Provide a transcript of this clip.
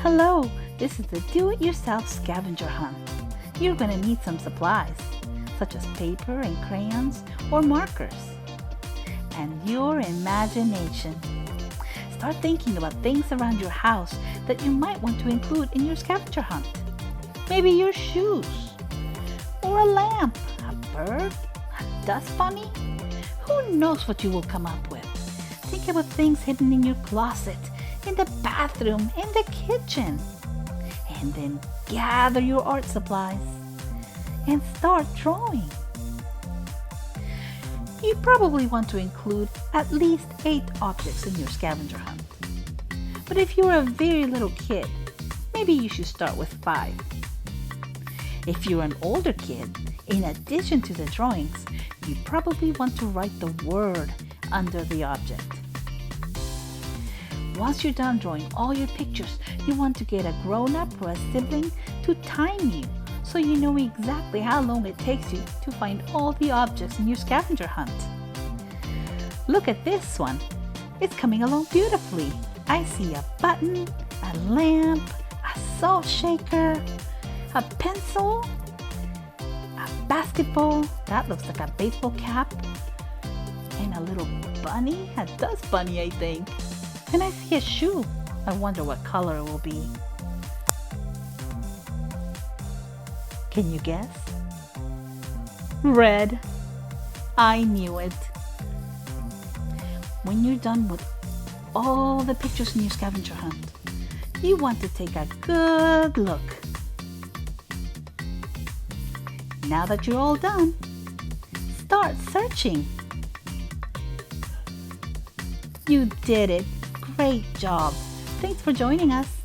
Hello, this is the do-it-yourself scavenger hunt. You're going to need some supplies, such as paper and crayons or markers, and your imagination. Start thinking about things around your house that you might want to include in your scavenger hunt. Maybe your shoes, or a lamp, a bird, a dust bunny. Who knows what you will come up with? Think about things hidden in your closet, in the bathroom, in the kitchen. And then gather your art supplies and start drawing. You probably want to include at least 8 objects in your scavenger hunt. But if you're a very little kid, maybe you should start with 5. If you're an older kid, in addition to the drawings, you probably want to write the word under the object. Once you're done drawing all your pictures, you want to get a grown-up or a sibling to time you so you know exactly how long it takes you to find all the objects in your scavenger hunt. Look at this one. It's coming along beautifully. I see a button, a lamp, a salt shaker, a pencil, a basketball, that looks like a baseball cap, and a little bunny, a dust bunny I think. And I see a shoe. I wonder what color it will be. Can you guess? Red. I knew it. When you're done with all the pictures in your scavenger hunt, you want to take a good look. Now that you're all done, start searching. You did it. Great job. Thanks for joining us.